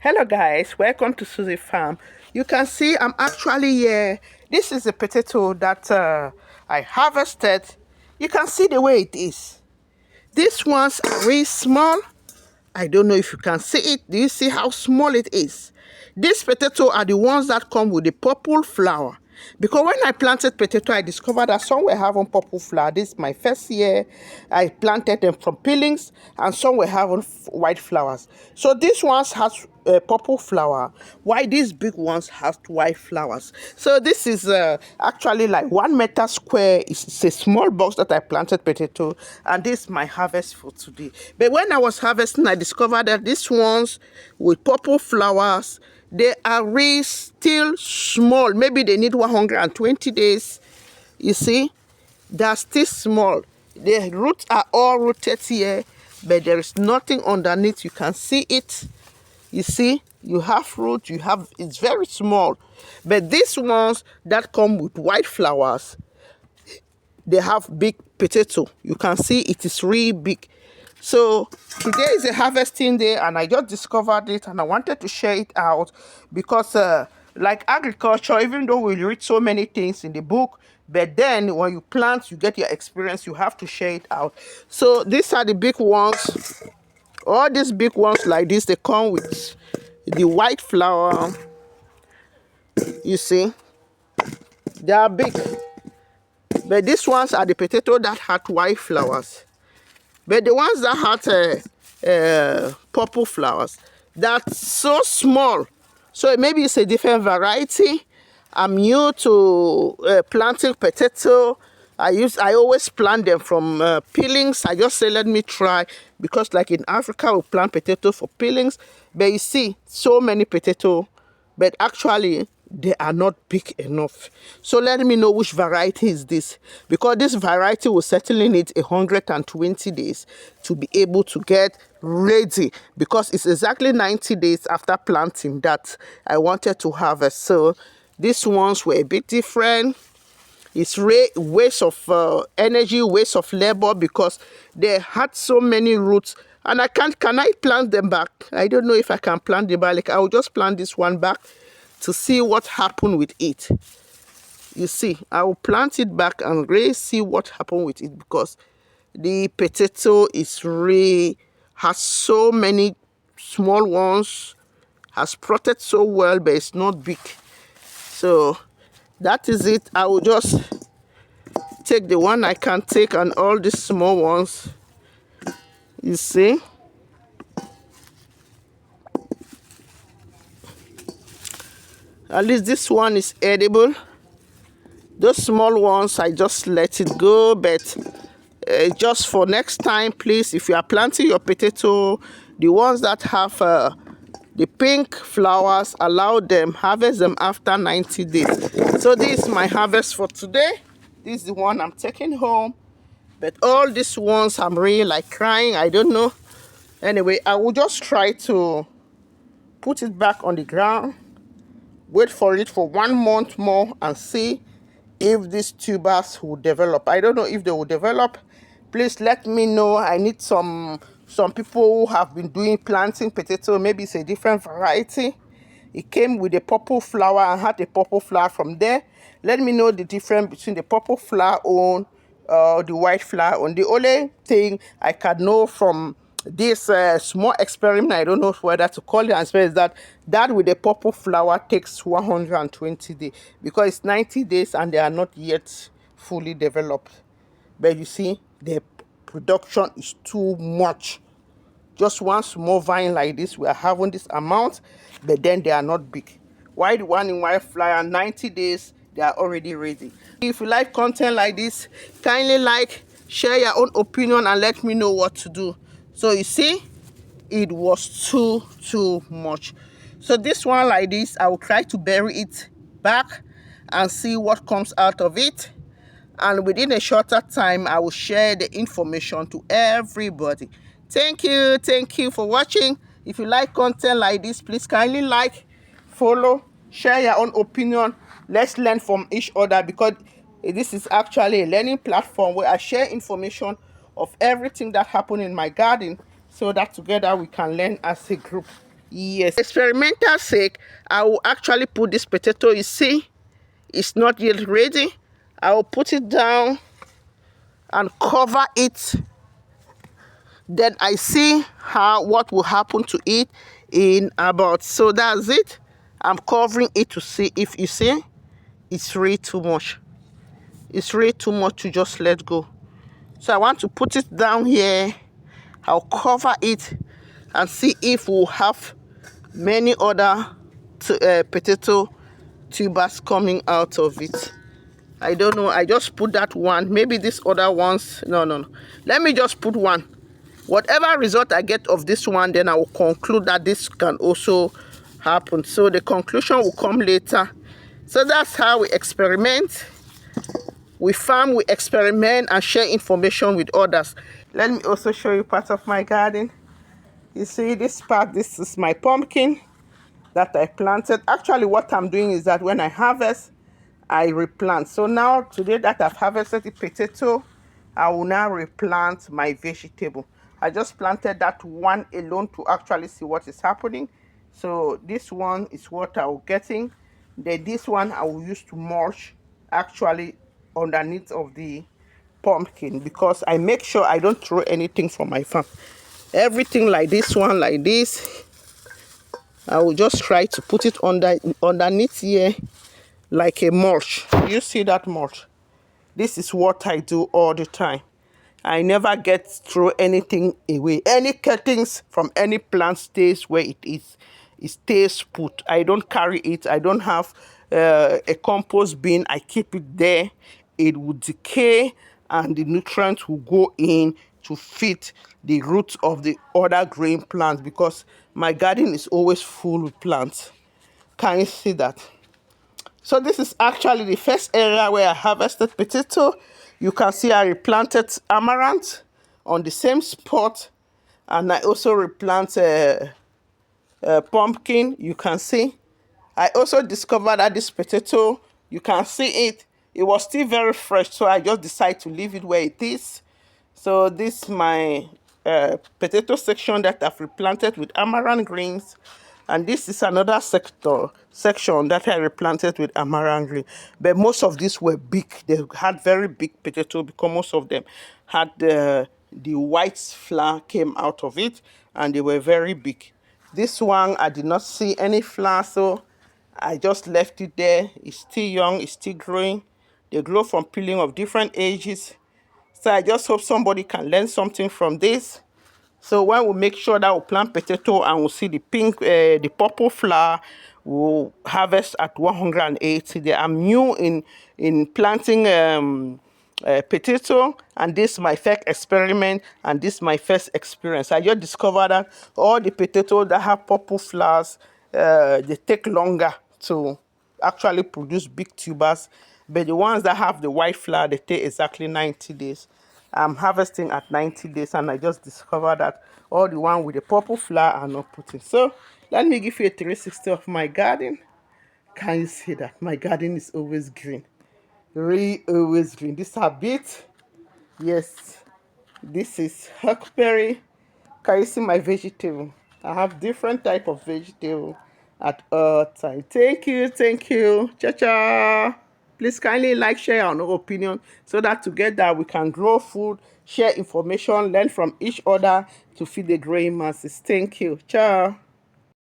Hello guys, welcome to Susie Farm. You can see I'm actually here. This is a potato that I harvested. You can see the way it is. These ones are really small. I don't know if you can see it. Do you see how small it is? These potatoes are the ones that come with the purple flower. Because when I planted potato, I discovered that some were having purple flower. This is my first year. I planted them from peelings, and some were having white flowers. So these ones has purple flower, while these big ones have white flowers. So this is actually like 1 meter square. It's a small box that I planted potato, and this is my harvest for today. But when I was harvesting, I discovered that these ones with purple flowers, they are really still small. Maybe they need 120 days. You see, they're still small. The roots are all rooted here, but there is nothing underneath. You can see it. You see, you have root, it's very small. But these ones that come with white flowers, they have big potato. You can see it is really big. So today is a harvesting day, and I just discovered it, and I wanted to share it out because like agriculture, even though we read so many things in the book, but then when you plant, you get your experience, you have to share it out. So these are the big ones. All these big ones like this, they come with the white flower. You see, they are big. But these ones are the potato that had white flowers. But the ones that had purple flowers, that's so small. So maybe it's a different variety. I'm new to planting potato. I always plant them from peelings. I just say let me try, because like in Africa we plant potato for peelings. But you see so many potato, but actually they are not big enough. So let me know which variety is this, because this variety will certainly need 120 days to be able to get ready, because it's exactly 90 days after planting that I wanted to harvest. So these ones were a bit different. It's waste of energy, waste of labor, because they had so many roots. And can I plant them back? I don't know if I can plant them back. Like, I will just plant this one back to see what happened with it. You see, I will plant it back and really see what happened with it, because the potato has so many small ones, has protected so well, but it's not big. So that is it. I will just take the one I can take and all these small ones. You see, at least this one is edible. Those small ones, I just let it go. But just for next time, please, if you are planting your potato, the ones that have the pink flowers, allow them, harvest them after 90 days. So this is my harvest for today. This is the one I'm taking home. But all these ones, I'm really like crying. I don't know. Anyway, I will just try to put it back on the ground, wait for it for 1 month more, and see if these tubers will develop. I don't know if they will develop. Please let me know. I need some people who have been doing planting potato. Maybe it's a different variety. It came with a purple flower and had a purple flower from there. Let me know the difference between the purple flower on the white flower on. The only thing I can know from this small experiment, I don't know whether to call it, is that with the purple flower takes 120 days, because it's 90 days and they are not yet fully developed. But you see, the production is too much. Just one small vine like this, we are having this amount, but then they are not big. While the one in white flower, 90 days, they are already ready. If you like content like this, kindly like, share your own opinion, and let me know what to do. So you see, it was too much. So this one like this, I will try to bury it back and see what comes out of it. And within a shorter time, I will share the information to everybody. Thank you for watching. If you like content like this, please kindly like, follow, share your own opinion. Let's learn from each other, because this is actually a learning platform where I share information of everything that happened in my garden, so that together we can learn as a group. Yes, experimental sake, I will actually put this potato. You see, it's not yet ready. I will put it down and cover it. Then I see what will happen to it in about. So that's it. I'm covering it to see if you see it's really too much. It's really too much to just let go. So I want to put it down here. I'll cover it and see if we'll have many other potato tubers coming out of it. I don't know. I just put that one. Maybe these other ones. No. Let me just put one. Whatever result I get of this one, then I will conclude that this can also happen. So the conclusion will come later. So that's how we experiment. We farm, we experiment, and share information with others. Let me also show you part of my garden. You see this part, this is my pumpkin that I planted. Actually, what I'm doing is that when I harvest, I replant. So now, today that I've harvested the potato, I will now replant my vegetable. I just planted that one alone to actually see what is happening. So this one is what I will getting. Then this one I will use to mulch actually underneath of the pumpkin, because I make sure I don't throw anything from my farm. Everything like this one, like this, I will just try to put it underneath here like a mulch. You see that mulch? This is what I do all the time. I never get throw anything away. Any cuttings from any plant stays where it is. It stays put. I don't carry it. I don't have a compost bin. I keep it there. It will decay and the nutrients will go in to feed the roots of the other green plants, because my garden is always full with plants. Can you see that? So this is actually the first area where I harvested potato. You can see I replanted amaranth on the same spot, and I also replanted pumpkin. You can see. I also discovered that this potato, you can see it. It was still very fresh, so I just decided to leave it where it is. So this is my potato section that I've replanted with amaranth greens. And this is another section that I replanted with amaranth green. But most of these were big. They had very big potato because most of them had the white flower came out of it, and they were very big. This one, I did not see any flower, so I just left it there. It's still young, it's still growing. They grow from peeling of different ages. So I just hope somebody can learn something from this. So when we make sure that we plant potato and we see the pink, the purple flower, we'll harvest at 180 there. I'm new in planting potato, and this is my first experiment, and this is my first experience. I just discovered that all the potatoes that have purple flowers, they take longer to actually produce big tubers, but the ones that have the white flower, they take exactly 90 days. I'm harvesting at 90 days, and I just discovered that all the one with the purple flower are not putting. So let me give you a 360 of my garden. Can you see that? My garden is always green. Really always green. This is a bit. Yes, this is huckberry. Can you see my vegetable? I have different type of vegetable at all time. Thank you, thank you. Cha-cha. Please kindly like, share our opinion, so that together we can grow food, share information, learn from each other to feed the growing masses. Thank you. Ciao.